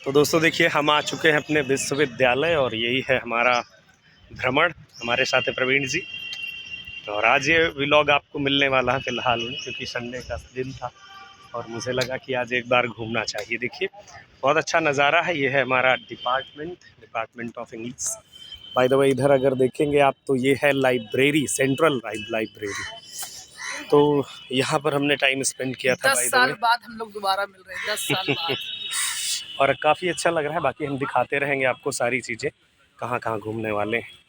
तो दोस्तों देखिए, हम आ चुके हैं अपने विश्वविद्यालय और यही है हमारा भ्रमण। हमारे साथ है प्रवीण जी। और आज ये व्लॉग आपको मिलने वाला है फ़िलहाल में, क्योंकि संडे का दिन था और मुझे लगा कि आज एक बार घूमना चाहिए। देखिए बहुत अच्छा नज़ारा है। ये है हमारा department of English. By the way इधर अगर देखेंगे आप तो ये है लाइब्रेरी, सेंट्रल लाइब्रेरी। तो यहाँ पर हमने टाइम स्पेंड किया था। 10 साल बाद हम लोग दोबारा मिल रहे हैं, 10 साल बाद। और काफ़ी अच्छा लग रहा है। बाकी हम दिखाते रहेंगे आपको सारी चीज़ें, कहाँ कहाँ घूमने वाले हैं।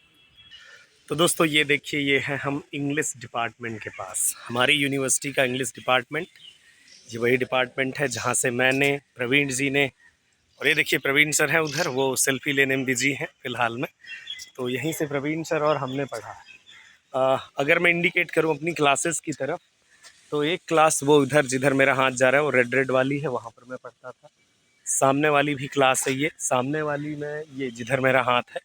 तो दोस्तों ये देखिए, ये है हम इंग्लिश डिपार्टमेंट के पास, हमारी यूनिवर्सिटी का इंग्लिश डिपार्टमेंट। ये वही डिपार्टमेंट है जहाँ से मैंने, प्रवीण जी ने, और ये देखिए प्रवीण सर हैं उधर, वो सेल्फी लेने में बिजी हैं फ़िलहाल में। तो यहीं से प्रवीण सर और हमने पढ़ा। अगर मैं इंडिकेट करूँ अपनी क्लासेस की तरफ, तो एक क्लास वो उधर जिधर मेरा हाथ जा रहा है वो रेड वाली है, वहाँ पर मैं पढ़ता था। सामने वाली भी क्लास है, ये सामने वाली में, ये जिधर मेरा हाथ है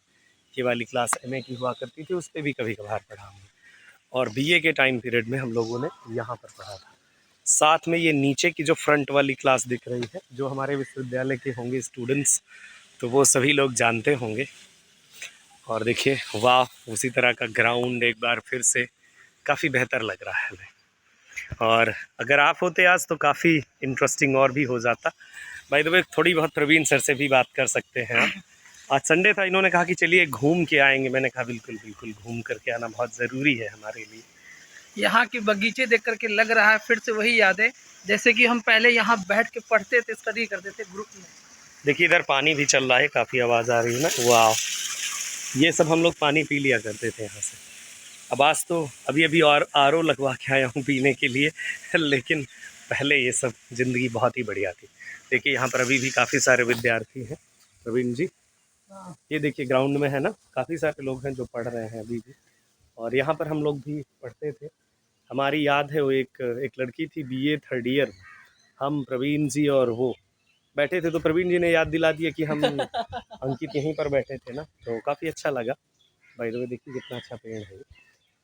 ये वाली क्लास एमए की हुआ करती थी, उस पर भी कभी कभार पढ़ा हमने। और बीए के टाइम पीरियड में हम लोगों ने यहाँ पर पढ़ा था। साथ में ये नीचे की जो फ्रंट वाली क्लास दिख रही है, जो हमारे विश्वविद्यालय के होंगे स्टूडेंट्स, तो वो सभी लोग जानते होंगे। और देखिए वाह, उसी तरह का ग्राउंड एक बार फिर से काफ़ी बेहतर लग रहा है हमें। और अगर आप होते आज तो काफ़ी इंटरेस्टिंग और भी हो जाता। बाय द वे थोड़ी बहुत प्रवीण सर से भी बात कर सकते हैं आप। आज संडे था, इन्होंने कहा कि चलिए घूम के आएंगे। मैंने कहा बिल्कुल बिल्कुल, घूम करके आना बहुत ज़रूरी है हमारे लिए। यहाँ के बगीचे देख करके लग रहा है फिर से वही यादें, जैसे कि हम पहले यहाँ बैठ के पढ़ते थे, स्टडी करते थे ग्रुप में। देखिए इधर पानी भी चल रहा है, काफ़ी आवाज़ आ रही है ना। वाह, ये सब हम लोग पानी पी लिया करते थे यहाँ से। अब आज तो अभी अभी और आरओ लगवा के आया हूँ पीने के लिए लेकिन पहले ये सब ज़िंदगी बहुत ही बढ़िया थी। देखिए यहाँ पर अभी भी काफ़ी सारे विद्यार्थी हैं प्रवीण जी। ये देखिए ग्राउंड में है ना, काफ़ी सारे लोग हैं जो पढ़ रहे हैं अभी भी। और यहाँ पर हम लोग भी पढ़ते थे। हमारी याद है वो एक लड़की थी बीए थर्ड ईयर, हम प्रवीण जी और वो बैठे थे, तो प्रवीण जी ने याद दिला दिया कि हम अंकित यहीं पर बैठे थे ना, तो काफ़ी अच्छा लगा। बाय द वे देखिए कितना अच्छा पेड़ है।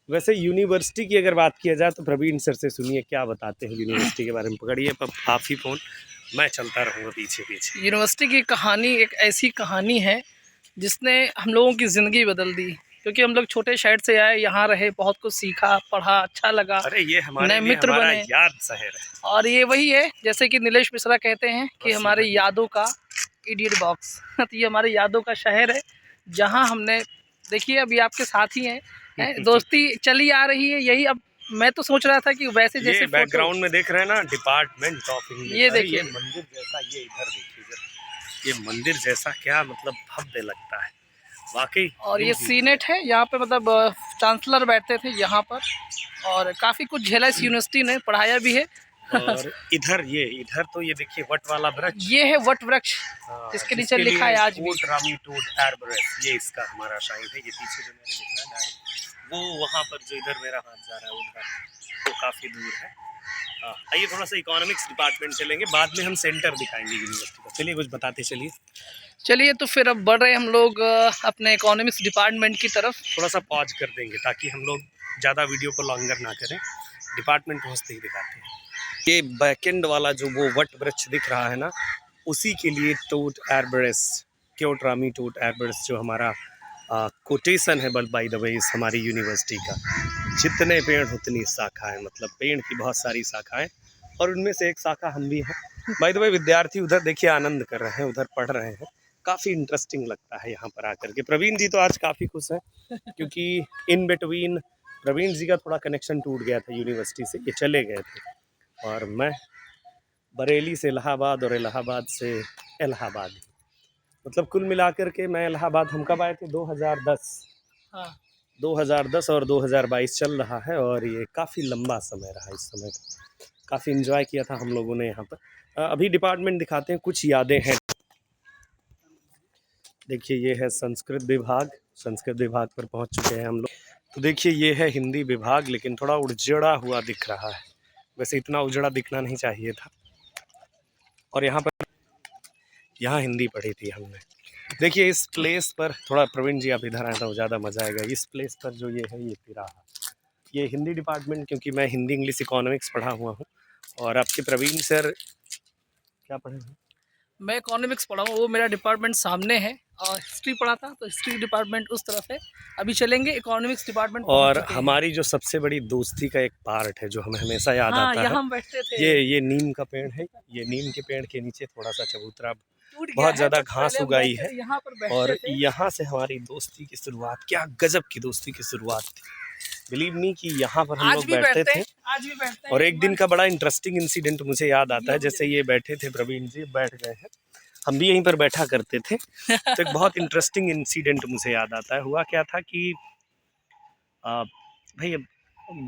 वैसे यूनिवर्सिटी की अगर बात किया जाए तो प्रवीण सर से सुनिए क्या बताते हैं यूनिवर्सिटी के बारे में। पकड़िए आप ही फ़ोन, मैं चलता रहूँगा पीछे पीछे। यूनिवर्सिटी की कहानी एक ऐसी कहानी है जिसने हम लोगों की ज़िंदगी बदल दी, क्योंकि हम लोग छोटे शहर से आए, यहाँ रहे, बहुत कुछ सीखा, पढ़ा, अच्छा लगा, अरे ये हमारे नए लिए मित्र हमारा बने। याद शहर है। और ये वही है, जैसे कि नीलेश मिश्रा कहते हैं कि बस हमारे इधर ही। यादों का इडियट बॉक्स तो ये हमारे यादों का शहर है, जहाँ हमने, देखिए अभी आपके साथ ही हैं, दोस्ती चली आ रही है यही। अब मैं तो सोच रहा था कि वैसे ये जैसे फोटो, बैकग्राउंड में देख रहे हैं ना, डिपार्टमेंट ऑफ इंग्लिश। ये अरे ये देखिए, मंदिर जैसा, ये इधर देखिए इधर, ये मंदिर जैसा क्या मतलब भव्य लगता है वाकई। और ये सीनेट है यहाँ पे, मतलब चांसलर बैठते थे यहाँ पर, और काफ़ी कुछ झेला इस यूनिवर्सिटी ने, पढ़ाया भी है। और इधर इधर तो ये देखिए वट वाला वृक्ष। ये है वट वृक्ष, हाँ, इसके नीचे जिसके लिखा लिए है आज भी। कोट रामी टोट एरबरेस, ये इसका हमारा शायद है। ये पीछे जो मैंने लिखा है डायरेक्ट, वो वहाँ पर जो इधर मेरा हाथ जा रहा है उधर, तो काफ़ी दूर है। आइए थोड़ा सा इकोनॉमिक्स डिपार्टमेंट चलेंगे, बाद में हम सेंटर दिखाएंगे यूनिवर्सिटी का। चलिए कुछ बताते चलिए। चलिए तो फिर अब बढ़ रहे हम लोग अपने इकोनॉमिक्स डिपार्टमेंट की तरफ। थोड़ा सा पॉज कर देंगे ताकि हम लोग ज़्यादा वीडियो को लॉन्गर ना करें, डिपार्टमेंट पहुँचते ही दिखाते हैं। ये बैकेंड वाला जो वो वट वृक्ष दिख रहा है ना, उसी के लिए टोट एरबरेस, क्योट्रामी टोट एरबरेस जो हमारा कोटेशन है बाय द वे इस हमारी यूनिवर्सिटी का। जितने पेड़ उतनी शाखाएं, मतलब पेड़ की बहुत सारी शाखाएं, और उनमें से एक शाखा हम भी हैं। बाय द वे विद्यार्थी उधर देखिए आनंद कर रहे हैं, उधर पढ़ रहे हैं। काफ़ी इंटरेस्टिंग लगता है यहाँ पर आकर के। प्रवीण जी तो आज काफ़ी खुश हैं, क्योंकि इन बिटवीन प्रवीण जी का थोड़ा कनेक्शन टूट गया था यूनिवर्सिटी से, ये चले गए थे। और मैं बरेली से इलाहाबाद और इलाहाबाद से इलाहाबाद, मतलब कुल मिलाकर के मैं इलाहाबाद, हम कब आए थे 2010। हाँ। 2010 और 2022 चल रहा है, और ये काफ़ी लंबा समय रहा। इस समय काफ़ी इन्जॉय किया था हम लोगों ने यहाँ पर। अभी डिपार्टमेंट दिखाते हैं, कुछ यादें हैं। देखिए ये है संस्कृत विभाग, संस्कृत विभाग पर पहुँच चुके हैं हम लोग। तो देखिए ये है हिंदी विभाग, लेकिन थोड़ा उजड़ा हुआ दिख रहा है, वैसे इतना उजड़ा दिखना नहीं चाहिए था। और यहाँ हिंदी पढ़ी थी हमने। देखिए इस प्लेस पर थोड़ा, प्रवीण जी आप इधर आए तो ज़्यादा मज़ा आएगा। इस प्लेस पर जो ये है, ये तिराहा, ये हिंदी डिपार्टमेंट, क्योंकि मैं हिंदी इंग्लिश इकोनॉमिक्स पढ़ा हुआ हूँ। और आपके प्रवीण सर क्या पढ़े हैं? मैं इकोनॉमिक्स पढ़ा हूँ, वो मेरा डिपार्टमेंट सामने है, और हिस्ट्री पढ़ा था तो हिस्ट्री डिपार्टमेंट उस तरफ है। अभी चलेंगे, इकोनॉमिक्स डिपार्टमेंट पहुँच और चुके हैं। हमारी जो सबसे बड़ी दोस्ती का एक पार्ट है जो हमें हमेशा याद हाँ, आता है, यहाँ हम बैठते थे। ये नीम का पेड़ है। ये नीम के पेड़ के नीचे थोड़ा सा चबूतरा, टूट गया बहुत है, ज़्यादा बट घास पहले हम उगाई बैठते है। थे, यहाँ पर और बैठते थे। यहाँ से हमारी दोस्ती की शुरुआत, क्या गजब की दोस्ती की शुरुआत थी। बिलीव नहीं कि यहाँ पर हम आज लोग भी बैठते बैठते थे। हैं, आज भी बैठते हैं। और एक एक दिन बार का बड़ा इंटरेस्टिंग इंसिडेंट मुझे याद आता है। जैसे ये बैठे थे प्रवीण जी, बैठ गए हैं, हम भी यहीं पर बैठा करते थे। तो एक बहुत इंटरेस्टिंग इंसिडेंट मुझे याद आता है। हुआ क्या था कि भाई अब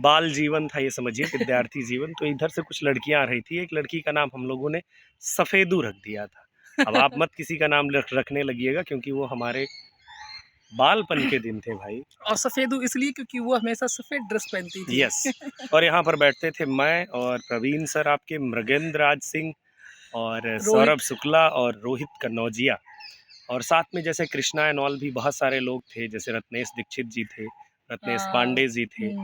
बाल जीवन था, ये समझिए, विद्यार्थी जीवन। तो इधर से कुछ लड़कियां आ रही थी। एक लड़की का नाम हम लोगों ने सफ़ेदू रख दिया था। अब आप मत किसी का नाम रखने लगिएगा, क्योंकि वो हमारे बालपन के दिन थे भाई। और सफेदू इसलिए क्योंकि वो हमेशा सफेद ड्रेस पहनती थी। यस। और यहाँ पर बैठते थे मैं और प्रवीण सर आपके, मृगेंद्र राज सिंह और सौरभ रोहित। शुक्ला और रोहित कन्नौजिया। और साथ में जैसे कृष्णा एंड ऑल भी बहुत सारे लोग थे, जैसे रत्नेश दीक्षित जी थे, रत्नेश पांडे जी थे,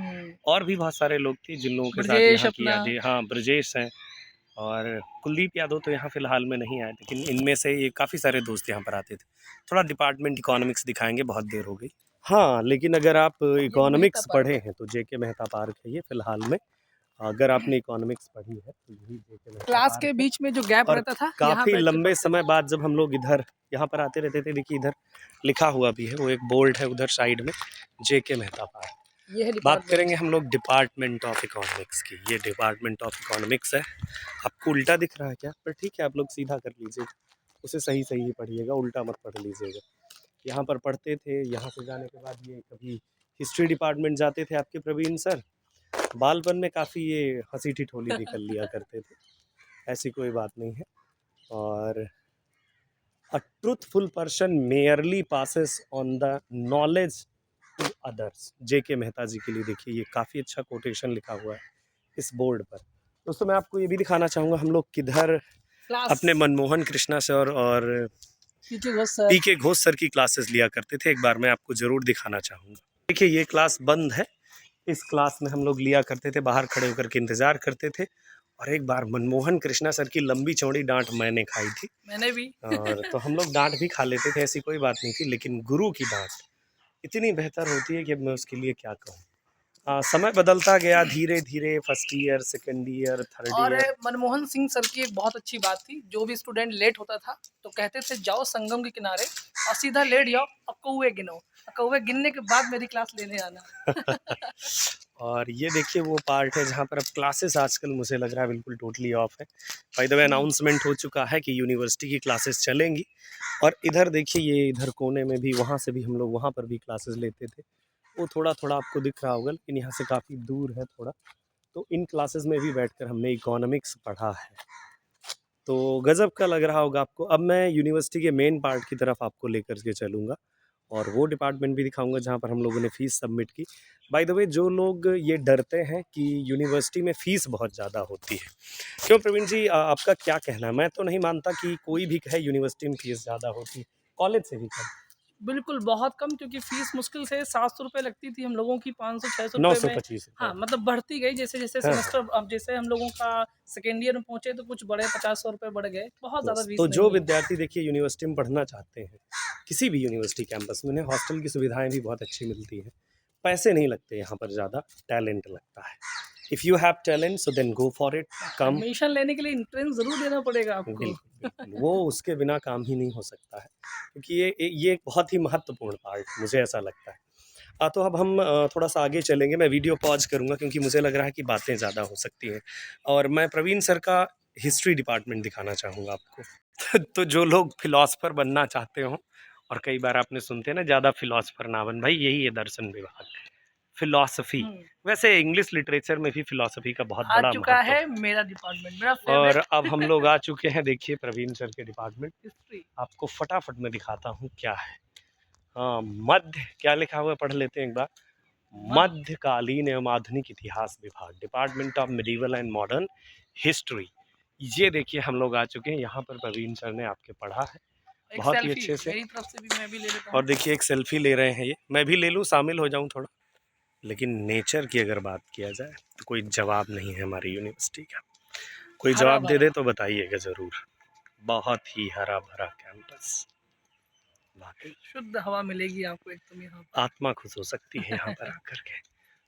और भी बहुत सारे लोग थे जिन लोगों के साथ ब्रजेश यहाँ की अपना। यादें। हाँ, ब्रजेश हैं, और कुलदीप यादव तो यहाँ फ़िलहाल में नहीं आए, लेकिन इनमें से ये काफ़ी सारे दोस्त यहाँ पर आते थे। थोड़ा डिपार्टमेंट इकोनॉमिक्स दिखाएंगे, बहुत देर हो गई। हाँ, लेकिन अगर आप ये मेहता इकोनॉमिक्स पार्क पढ़े है। हैं तो जेके मेहता पार्क है ये फ़िलहाल में। अगर आपने इकोनॉमिक्स पढ़ी है तो यही जेके मेहता क्लास पार्क के है। बीच में जो गैप और रहता था, यहाँ काफ़ी बैठ के लंबे पढ़ते समय थे। बाद जब हम लोग इधर यहाँ पर आते रहते थे, देखिए इधर लिखा हुआ भी है, वो एक बोर्ड है उधर साइड में, जेके मेहता पार्क। ये है बात डिपार्टमेंट। करेंगे हम लोग डिपार्टमेंट ऑफ इकोनॉमिक्स की। ये डिपार्टमेंट ऑफ इकोनॉमिक्स है। आपको उल्टा दिख रहा है क्या? पर ठीक है, आप लोग सीधा कर लीजिए, उसे सही सही ही पढ़िएगा, उल्टा मत पढ़ लीजिएगा। यहाँ पर पढ़ते थे, यहाँ से जाने के बाद ये कभी हिस्ट्री डिपार्टमेंट जाते थे आपके प्रवीण सर। बालपन में काफ़ी ये हंसी ठिठोली भी कर लिया करते थे, ऐसी कोई बात नहीं है। और a truthful person merely passes on the knowledge to others. JK Mehta ji के लिए देखिए ये काफ़ी अच्छा कोटेशन लिखा हुआ है इस बोर्ड पर। दोस्तों मैं आपको ये भी दिखाना चाहूँगा, हम लोग किधर क्लास अपने मनमोहन कृष्णा सर और पीके घोष सर। पीके घोष सर की क्लासेस लिया करते थे। एक बार मैं आपको ज़रूर दिखाना चाहूँगा। देखिए ये क्लास बंद है। इस क्लास में हम लोग लिया करते थे, बाहर खड़े होकर के इंतज़ार करते थे। और एक बार मनमोहन कृष्णा सर की लंबी चौड़ी डांट मैंने खाई थी। मैंने भी। और तो हम लोग डांट भी खा लेते थे, ऐसी कोई बात नहीं थी, लेकिन गुरु की डांट इतनी बेहतर होती है कि अब मैं उसके लिए क्या कहूँ। समय बदलता गया धीरे धीरे, first year, second year, third और ईयर। मनमोहन सिंह सर की एक बहुत अच्छी बात थी, जो भी स्टूडेंट लेट होता था तो कहते थे जाओ संगम के किनारे और सीधा लेट जाओ और कौवे गिनो, और कौवे गिनने के बाद मेरी क्लास लेने आना। और ये देखिए वो पार्ट है जहाँ पर अब क्लासेस आजकल मुझे लग रहा है बिल्कुल टोटली ऑफ है। बाय द वे अनाउंसमेंट हो चुका है कि यूनिवर्सिटी की क्लासेस चलेंगी। और इधर देखिए, ये इधर कोने में भी, वहाँ से भी हम लोग वहाँ पर भी क्लासेस लेते थे। वो थोड़ा थोड़ा आपको दिख रहा होगा, लेकिन यहाँ से काफ़ी दूर है थोड़ा। तो इन क्लासेस में भी बैठकर हमने इकोनॉमिक्स पढ़ा है। तो गज़ब का लग रहा होगा आपको। अब मैं यूनिवर्सिटी के मेन पार्ट की तरफ आपको लेकर के चलूँगा, और वो डिपार्टमेंट भी दिखाऊंगा जहाँ पर हम लोगों ने फ़ीस सबमिट की। बाय द वे जो लोग ये डरते हैं कि यूनिवर्सिटी में फ़ीस बहुत ज़्यादा होती है, क्यों प्रवीण जी, आपका क्या कहना है? मैं तो नहीं मानता कि कोई भी कहे यूनिवर्सिटी में फ़ीस ज़्यादा होती है, कॉलेज से भी कम। बिल्कुल, बहुत कम, क्योंकि फ़ीस मुश्किल से 700 रुपए लगती थी हम लोगों की, 500-600 नौ रुपए सौ में। पच्चीस हाँ, रुपये मतलब बढ़ती गई जैसे-जैसे हाँ हाँ। सेमेस्टर, अब जैसे हम लोगों का सेकेंड ईयर में पहुँचे तो कुछ बढ़े, 50-100 रुपए बढ़ गए, बहुत ज़्यादा तो फ़ीस जो नहीं है। विद्यार्थी देखिए यूनिवर्सिटी में पढ़ना चाहते हैं, किसी भी यूनिवर्सिटी कैंपस में, उन्हें हॉस्टल की सुविधाएं भी बहुत अच्छी मिलती हैं। पैसे नहीं लगते यहाँ पर ज़्यादा, टैलेंट लगता है। If you have talent so then go for it, come. Admission लेने के लिए एंट्रेंस ज़रूर देना पड़ेगा बिल्कुल, आपको। बिल्कुल। वो उसके बिना काम ही नहीं हो सकता है, क्योंकि ये एक बहुत ही महत्वपूर्ण पार्ट मुझे ऐसा लगता है। तो अब हम थोड़ा-सा आगे चलेंगे। मैं वीडियो पॉज़ करूँगा क्योंकि मुझे लग रहा है कि बातें ज़्यादा हो सकती हैं, और मैं प्रवीण सर का हिस्ट्री डिपार्टमेंट दिखाना चाहूँगा आपको। तो जो लोग फिलॉसफर बनना चाहते हों, और कई बार आपने सुनते हैं ना, ज़्यादा फिलॉसफर ना बन भाई, यही है दर्शन विभाग, फिलॉसफी। हुँ, वैसे इंग्लिश लिटरेचर में भी फिलॉसफी का बहुत आ बड़ा चुका महत्व है है। मेरा डिपार्टमेंट, मेरा और फ़ेवरेट। अब हम लोग आ चुके हैं देखिए प्रवीण सर के डिपार्टमेंट। हिस्ट्री। आपको फटाफट मैं दिखाता हूँ क्या है। हाँ, मध्य क्या लिखा हुआ है, पढ़ लेते हैं एक बार। मत मध्यकालीन एवं आधुनिक इतिहास विभाग, department of medieval and modern history. ये देखिए हम लोग आ चुके हैं यहाँ पर। प्रवीण सर ने आपके पढ़ा है एक बहुत ही सेल्फी अच्छे से। मेरी तरफ से भी मैं भी ले लेता और हूँ। देखिए एक सेल्फी ले रहे हैं, ये मैं भी ले लूँ, शामिल हो जाऊँ थोड़ा। लेकिन नेचर की अगर बात किया जाए तो कोई जवाब नहीं है हमारी यूनिवर्सिटी का। कोई जवाब दे हरा-भरा। दे तो बताइएगा ज़रूर। बहुत ही हरा भरा कैंपस, वाकई शुद्ध हवा मिलेगी आपको एकदम यहाँ पर। आत्मा खुश हो सकती है यहाँ पर आकर के।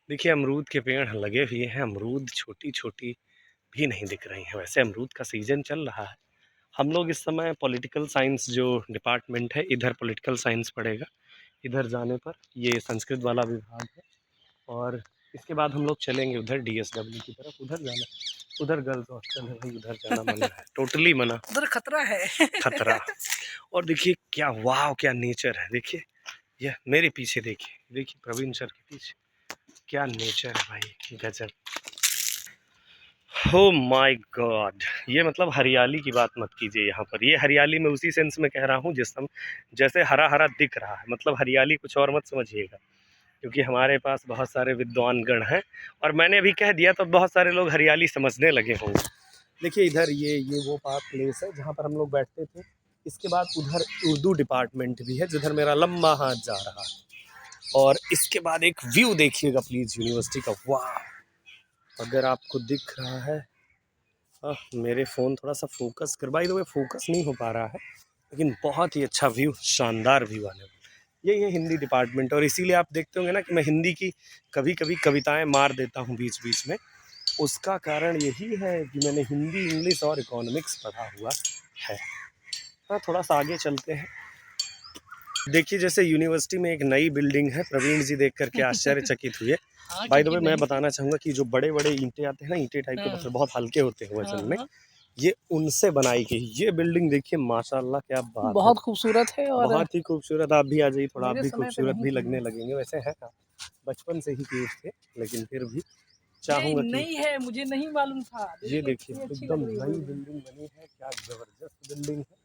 देखिए अमरूद के पेड़ लगे हुए हैं, अमरूद छोटी छोटी भी नहीं दिख रही हैं। वैसे अमरूद का सीजन चल रहा है। हम लोग इस समय पॉलिटिकल साइंस जो डिपार्टमेंट है, इधर पॉलिटिकल साइंस पढ़ेगा। इधर जाने पर ये संस्कृत वाला विभाग है, और इसके बाद हम लोग चलेंगे उधर DSW की तरफ। उधर जाना, उधर गर्ल्स हॉस्टल है भाई, उधर जाना मना है, टोटली मना, उधर खतरा है। खतरा। और देखिए क्या वाह, क्या नेचर है। देखिए यह मेरे पीछे, देखिए देखिए प्रवीण सर के पीछे क्या नेचर है भाई, गजब। हो माय गॉड, ये मतलब हरियाली की बात मत कीजिए यहाँ पर। ये हरियाली मैं उसी सेंस में कह रहा हूँ जिस हम, जैसे हरा हरा दिख रहा है, मतलब हरियाली कुछ और मत समझिएगा, क्योंकि हमारे पास बहुत सारे विद्वान गण हैं, और मैंने अभी कह दिया तो बहुत सारे लोग हरियाली समझने लगे होंगे। देखिए इधर ये वो पार्क प्लेस है जहाँ पर हम लोग बैठते थे। इसके बाद उधर उर्दू डिपार्टमेंट भी है, जिधर मेरा लंबा हाथ जा रहा है। और इसके बाद एक व्यू देखिएगा प्लीज़ यूनिवर्सिटी का, वाह, अगर आपको दिख रहा है। मेरे फ़ोन थोड़ा सा फोकस कर, बाय द वे फोकस नहीं हो पा रहा है, लेकिन बहुत ही अच्छा व्यू, शानदार व्यू आने वाला। ये हिंदी डिपार्टमेंट, और इसीलिए आप देखते होंगे ना कि मैं हिंदी की कभी कभी कविताएं मार देता हूँ बीच बीच में। उसका कारण यही है कि मैंने हिंदी, इंग्लिश और इकोनॉमिक्स पढ़ा हुआ है। हाँ, थोड़ा सा आगे चलते हैं। देखिए जैसे यूनिवर्सिटी में एक नई बिल्डिंग है, प्रवीण जी देख करके आश्चर्यचकित हुए। हाँ, बाय द वे क्योंकि मैं नहीं। बताना चाहूँगा कि जो बड़े बड़े ईंटें आते हैं ना, ईंटें टाइप के हाँ, पत्थर बहुत हल्के होते हैं हाँ, वजन में, हाँ। ये उनसे बनाई गई। ये बिल्डिंग देखिए माशाल्लाह, क्या बात है, बहुत खूबसूरत है। और बहुत ही खूबसूरत। आप भी आ जाइए, थोड़ा आप मेरे भी समय पे खूबसूरत नहीं भी थी लगने ये। लगेंगे। वैसे है आप बचपन से ही तेज थे, लेकिन फिर भी ये चाहूँगा कि नई है, मुझे नहीं मालूम था। ये देखिए देखिए कितनी अच्छी एकदम लग रही है नई बिल्डिंग। बिल्डिंग बनी है, क्या ज़बरदस्त बिल्डिंग है।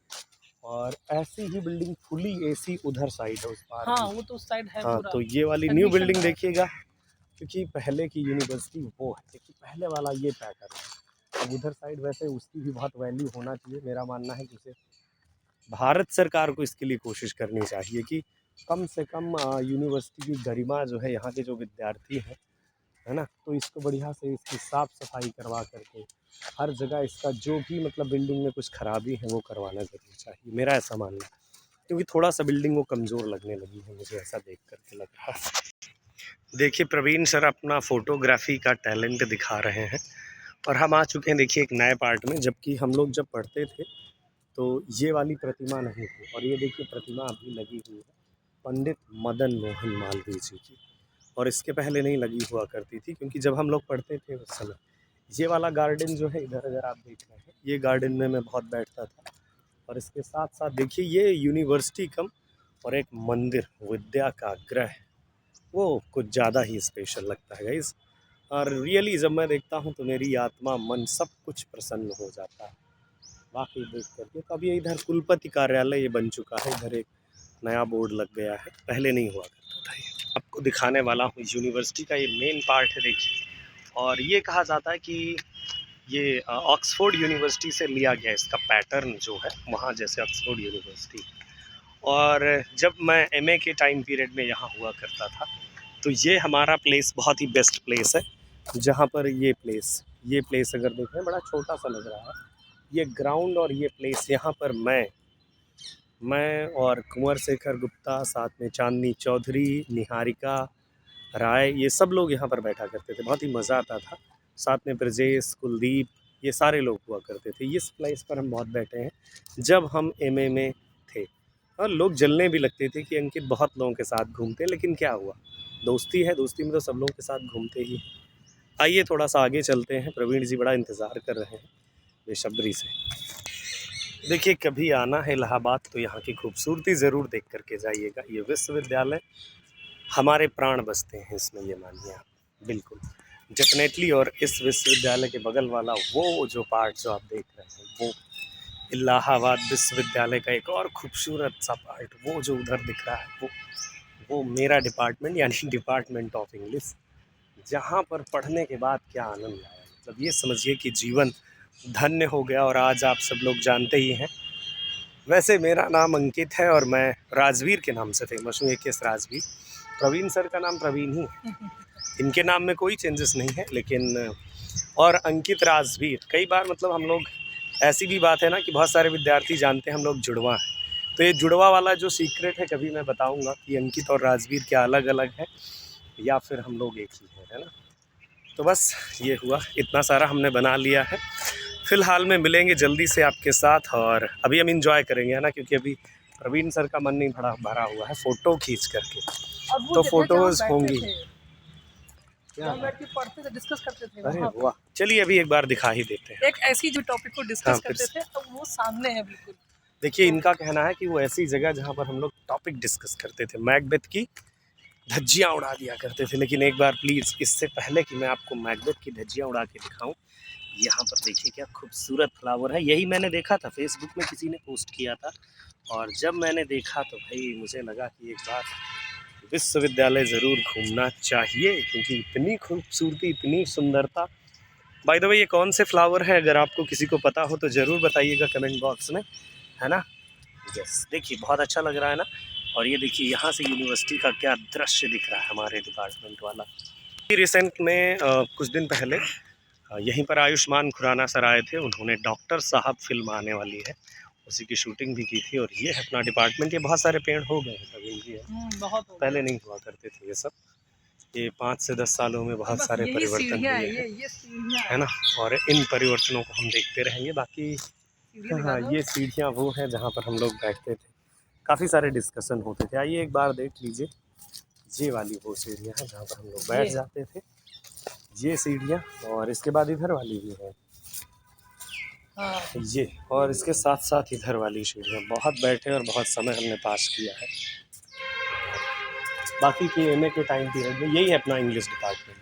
और ऐसी ही बिल्डिंग फुली AC उधर साइड है, उस पार हाँ, भी। वो तो उस साइड है हाँ, पूरा। तो ये वाली न्यू कंडीशन बिल्डिंग है। देखिएगा, क्योंकि पहले की यूनिवर्सिटी वो है। देखिए पहले वाला ये पैटर्न है। अब उधर साइड वैसे उसकी भी बहुत वैल्यू होना चाहिए। मेरा मानना है कि उसे, भारत सरकार को इसके लिए कोशिश करनी चाहिए कि कम से कम यूनिवर्सिटी की गरिमा जो है, यहाँ के जो विद्यार्थी हैं, है ना, तो इसको बढ़िया से इसकी साफ़ सफाई करवा करके हर जगह इसका जो भी मतलब बिल्डिंग में कुछ खराबी है वो करवाना ज़रूर चाहिए, मेरा ऐसा मानना है। क्योंकि थोड़ा सा बिल्डिंग वो कमज़ोर लगने लगी है, मुझे ऐसा देख करके लग रहा है। देखिए प्रवीण सर अपना फ़ोटोग्राफ़ी का टैलेंट दिखा रहे हैं, और हम आ चुके हैं देखिए एक नए पार्ट में। जबकि हम लोग जब पढ़ते थे तो ये वाली प्रतिमा नहीं थी, और ये देखिए प्रतिमा अभी लगी हुई है पंडित मदन मोहन मालवीय जी की, और इसके पहले नहीं लगी हुआ करती थी, क्योंकि जब हम लोग पढ़ते थे उस समय ये वाला गार्डन जो है इधर अगर आप देख रहे हैं, ये गार्डन में मैं बहुत बैठता था। और इसके साथ साथ देखिए ये यूनिवर्सिटी कम और एक मंदिर, विद्या का ग्रह, वो कुछ ज़्यादा ही स्पेशल लगता है गाइस। और रियली जब मैं देखता हूँ तो मेरी आत्मा मन सब कुछ प्रसन्न हो जाता है वाकई देख करके। तो अब ये इधर कुलपति कार्यालय ये बन चुका है, इधर एक नया बोर्ड लग गया है, पहले नहीं हुआ करता था ये। आपको दिखाने वाला हूँ यूनिवर्सिटी का ये मेन पार्ट है देखिए। और ये कहा जाता है कि ये ऑक्सफोर्ड यूनिवर्सिटी से लिया गया इसका पैटर्न जो है, वहाँ जैसे ऑक्सफोर्ड यूनिवर्सिटी। और जब मैं MA के टाइम पीरियड में यहाँ हुआ करता था, तो ये हमारा प्लेस बहुत ही बेस्ट प्लेस है, जहाँ पर ये प्लेस अगर देखें बड़ा छोटा सा लग रहा है। ये ग्राउंड और ये प्लेस, यहाँ पर मैं और कुंवर शेखर गुप्ता, साथ में चांदनी चौधरी, निहारिका राय, ये सब लोग यहाँ पर बैठा करते थे, बहुत ही मज़ा आता था। साथ में ब्रजेश, कुलदीप, ये सारे लोग हुआ करते थे। इस प्लेस पर हम बहुत बैठे हैं जब हम MA में थे। और लोग जलने भी लगते थे कि अंकित बहुत लोगों के साथ घूमते हैं, लेकिन क्या हुआ, दोस्ती है, दोस्ती में तो सब लोगों के साथ घूमते ही हैं। आइए थोड़ा सा आगे चलते हैं, प्रवीण जी बड़ा इंतज़ार कर रहे हैं बेसब्री से। देखिए कभी आना है इलाहाबाद तो यहाँ की खूबसूरती ज़रूर देख करके जाइएगा। ये विश्वविद्यालय, हमारे प्राण बसते हैं इसमें, ये मानिए आप, बिल्कुल डेफिनेटली। और इस विश्वविद्यालय के बगल वाला वो जो पार्ट जो आप देख रहे हैं, वो इलाहाबाद विश्वविद्यालय का एक और खूबसूरत सा पार्ट, वो जो उधर दिख रहा है, वो मेरा डिपार्टमेंट यानी डिपार्टमेंट ऑफ इंग्लिश, जहाँ पर पढ़ने के बाद क्या आनंद आया। मतलब ये समझिए कि जीवन धन्य हो गया। और आज आप सब लोग जानते ही हैं, वैसे मेरा नाम अंकित है और मैं राजवीर के नाम से फेमस हूँ, AK राजवीर। प्रवीण सर का नाम प्रवीण ही है, इनके नाम में कोई चेंजेस नहीं है, लेकिन और अंकित राजवीर। कई बार मतलब हम लोग ऐसी भी बात है ना कि बहुत सारे विद्यार्थी जानते हैं हम लोग जुड़वा हैं, तो ये जुड़वा वाला जो सीक्रेट है कभी मैं बताऊंगा कि अंकित और राजवीर क्या अलग अलग है या फिर हम लोग एक ही हैं, है ना। तो बस ये हुआ, इतना सारा हमने बना लिया है। फिलहाल में मिलेंगे जल्दी से आपके साथ, और अभी हम इंजॉय करेंगे, है ना, क्योंकि अभी प्रवीण सर का मन नहीं भरा हुआ है फ़ोटो खींच करके, और वो तो जगह फोटोज जहाँ होंगी। बैठते थे, क्या जहाँ बैठ के पढ़ते थे, डिस्कस करते थे, अरे वहाँ पे वाह, चलिए अभी एक बार दिखा ही देते हैं। एक ऐसी जो टॉपिक को हाँ डिस्कस फिर करते थे, अब वो सामने है बिल्कुल। देखिए, इनका कहना है कि वो ऐसी जगह जहाँ पर हम लोग टॉपिक डिस्कस करते थे, मैकबेथ की धज्जियाँ उड़ा दिया करते थे। लेकिन एक बार प्लीज़, इससे पहले कि मैं आपको मैकबेथ की धज्जियाँ उड़ा के दिखाऊं, यहाँ पर देखिए क्या खूबसूरत फ्लावर है। यही मैंने देखा था, फेसबुक में किसी ने पोस्ट किया था, और जब मैंने देखा तो भाई मुझे लगा कि एक बार विश्वविद्यालय ज़रूर घूमना चाहिए, क्योंकि इतनी खूबसूरती, इतनी सुंदरता। बाय द वे, ये कौन से फ्लावर हैं, अगर आपको किसी को पता हो तो ज़रूर बताइएगा कमेंट बॉक्स में, है ना। यस, देखिए बहुत अच्छा लग रहा है ना। और ये देखिए यहाँ से यूनिवर्सिटी का क्या दृश्य दिख रहा है, हमारे डिपार्टमेंट वाला। रिसेंट में कुछ दिन पहले यहीं पर आयुष्मान खुराना सर आए थे, उन्होंने डॉक्टर साहब फिल्म आने वाली है, उसी की शूटिंग भी की थी। और ये है अपना डिपार्टमेंट। ये बहुत सारे पेड़ हो गए हैं अभी भी, बहुत हो पहले गए। नहीं हुआ करते थे ये सब। ये 5 से 10 सालों में बहुत बस सारे यही परिवर्तन सीढ़ियाँ हुए है, हैं, ये सीढ़ियाँ है ना। और इन परिवर्तनों को हम देखते रहेंगे। बाकी सीढ़ियाँ दिखा हाँ, दो। ये सीढ़ियाँ वो हैं जहाँ पर हम लोग बैठते थे, काफ़ी सारे डिस्कशन होते थे। आइए एक बार देख लीजिए, ये वाली वो सीढ़ियाँ हैं जहाँ पर हम लोग बैठ जाते थे, ये सीढ़ियाँ। और इसके बाद इधर वाली भी है हाँ, ये, और इसके साथ साथ इधर वाली सीढ़ियाँ। बहुत बैठे और बहुत समय हमने पास किया है। बाकी की एमए के टाइम पीरियड में, यही है अपना इंग्लिश डिपार्टमेंट।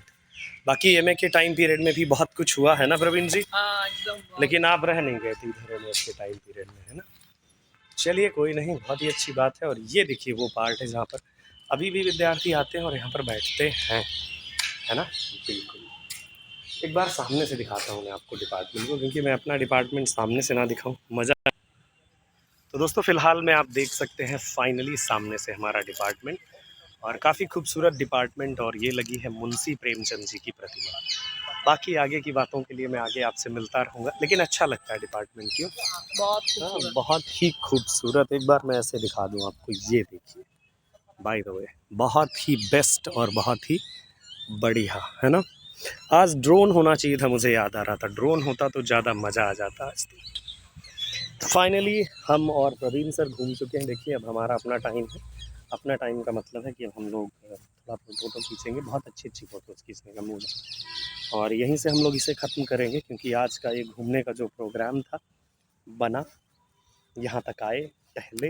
बाकी एमए के टाइम पीरियड में भी बहुत कुछ हुआ है ना प्रवीण जी, हाँ एकदम। लेकिन आप रह नहीं गए थे इधर एमए के टाइम पीरियड में, है ना। चलिए कोई नहीं, बहुत ही अच्छी बात है। और ये देखिए वो पार्ट है जहाँ पर अभी भी विद्यार्थी आते हैं और यहाँ पर बैठते हैं, है ना। बिल्कुल, एक बार सामने से दिखाता हूँ मैं आपको डिपार्टमेंट को, क्योंकि मैं अपना डिपार्टमेंट सामने से ना दिखाऊँ मज़ा। तो दोस्तों फिलहाल में आप देख सकते हैं फाइनली सामने से हमारा डिपार्टमेंट, और काफ़ी खूबसूरत डिपार्टमेंट। और ये लगी है मुंशी प्रेमचंद जी की प्रतिमा। बाकी आगे की बातों के लिए मैं आगे आपसे मिलता रहूँगा, लेकिन अच्छा लगता है डिपार्टमेंट, क्यों। बहुत हाँ, खूबसूरत। बहुत ही खूबसूरत। एक बार मैं ऐसे दिखा दूँ आपको, ये देखिए, बाय द वे बहुत ही बेस्ट और बहुत ही बढ़िया, है ना। आज ड्रोन होना चाहिए था, मुझे याद आ रहा था, ड्रोन होता तो ज़्यादा मज़ा आ जाता आज। तो फाइनली हम और प्रवीण सर घूम चुके हैं। देखिए अब हमारा अपना टाइम है। अपना टाइम का मतलब है कि अब हम लोग थोड़ा फ़ोटो खींचेंगे, बहुत अच्छी अच्छी फ़ोटोज़ खींचने का मूड है, और यहीं से हम लोग इसे ख़त्म करेंगे, क्योंकि आज का ये घूमने का जो प्रोग्राम था बना, यहाँ तक आए पहले,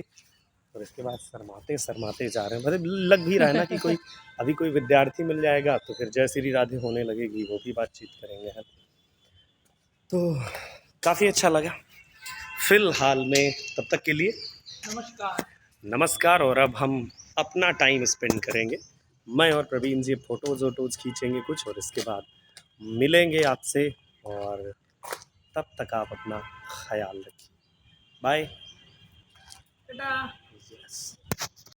और इसके बाद शर्माते शर्माते जा रहे हैं। मतलब लग भी रहा है ना कि कोई अभी कोई विद्यार्थी मिल जाएगा तो फिर जय श्री राधे होने लगेगी, वो भी बातचीत करेंगे, है। तो काफ़ी अच्छा लगा फिलहाल में, तब तक के लिए नमस्कार। नमस्कार। और अब हम अपना टाइम स्पेंड करेंगे, मैं और प्रवीण जी फ़ोटोज़ वोटोज़ खींचेंगे कुछ, और इसके बाद मिलेंगे आपसे। और तब तक आप अपना ख्याल रखिए, बाय। टाटा। यस।